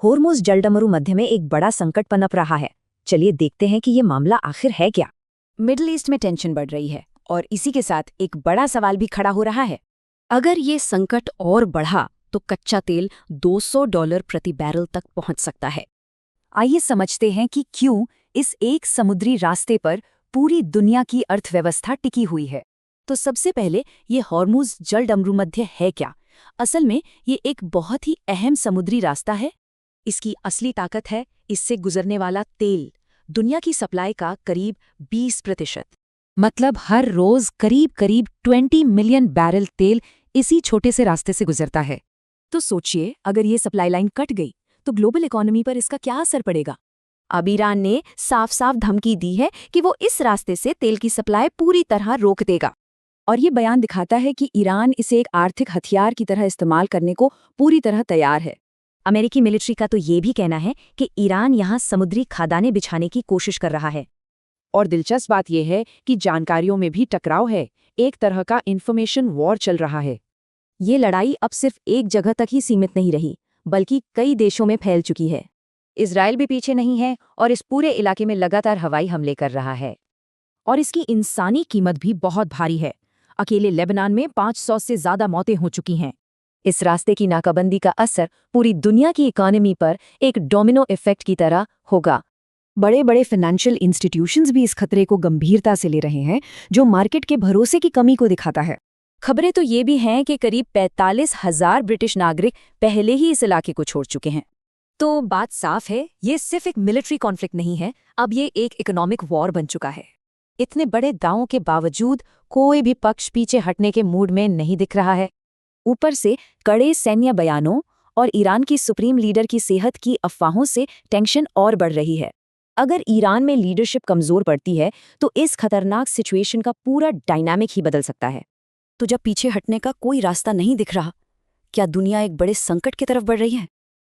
Hormuz जलडमरू मध्य में एक बड़ा संकट पनप रहा है। चलिए देखते हैं कि ये मामला आखिर है क्या। मिडिल ईस्ट में टेंशन बढ़ रही है और इसी के साथ एक बड़ा सवाल भी खड़ा हो रहा है। अगर ये संकट और बढ़ा तो कच्चा तेल $200 प्रति बैरल तक पहुंच सकता है। आइए समझते हैं कि क्यों इस एक समुद्री रास्ते पर पूरी दुनिया की अर्थव्यवस्था टिकी हुई है। तो सबसे पहले ये होर्मुज़ जलडमरू मध्य है क्या? असल में ये एक बहुत ही अहम समुद्री रास्ता है। इसकी असली ताकत है इससे गुजरने वाला तेल, दुनिया की सप्लाई का करीब 20%। मतलब हर रोज करीब करीब 20 मिलियन बैरल तेल इसी छोटे से रास्ते से गुजरता है। तो सोचिए, अगर ये सप्लाई लाइन कट गई तो ग्लोबल इकोनॉमी पर इसका क्या असर पड़ेगा? अब ईरान ने साफ साफ धमकी दी है कि वो इस रास्ते से तेल की सप्लाई पूरी तरह रोक देगा। और ये बयान दिखाता है कि ईरान इसे एक आर्थिक हथियार की तरह इस्तेमाल करने को पूरी तरह तैयार है। अमेरिकी मिलिट्री का तो ये भी कहना है कि ईरान यहाँ समुद्री खादानें बिछाने की कोशिश कर रहा है। और दिलचस्प बात यह है कि जानकारियों में भी टकराव है, एक तरह का इन्फॉर्मेशन वॉर चल रहा है। ये लड़ाई अब सिर्फ एक जगह तक ही सीमित नहीं रही, बल्कि कई देशों में फैल चुकी है। इजराइल भी पीछे नहीं है और इस पूरे इलाके में लगातार हवाई हमले कर रहा है। और इसकी इंसानी कीमत भी बहुत भारी है। अकेले लेबनान में 500 से ज्यादा मौतें हो चुकी हैं। इस रास्ते की नाकाबंदी का असर पूरी दुनिया की इकोनॉमी पर एक डोमिनो इफेक्ट की तरह होगा। बड़े बड़े फाइनेंशियल इंस्टीट्यूशंस भी इस खतरे को गंभीरता से ले रहे हैं, जो मार्केट के भरोसे की कमी को दिखाता है। खबरें तो ये भी हैं कि करीब 45,000 ब्रिटिश नागरिक पहले ही इस इलाके को छोड़ चुके हैं। तो बात साफ है, ये सिर्फ एक मिलिट्री कॉन्फ्लिक्ट नहीं है, अब ये एक इकोनॉमिक वॉर बन चुका है। इतने बड़े दावों के बावजूद कोई भी पक्ष पीछे हटने के मूड में नहीं दिख रहा है। ऊपर से कड़े सैन्य बयानों और ईरान की सुप्रीम लीडर की सेहत की अफवाहों से टेंशन और बढ़ रही है। अगर ईरान में लीडरशिप कमजोर पड़ती है तो इस खतरनाक सिचुएशन का पूरा डायनामिक ही बदल सकता है। तो जब पीछे हटने का कोई रास्ता नहीं दिख रहा, क्या दुनिया एक बड़े संकट की तरफ बढ़ रही है?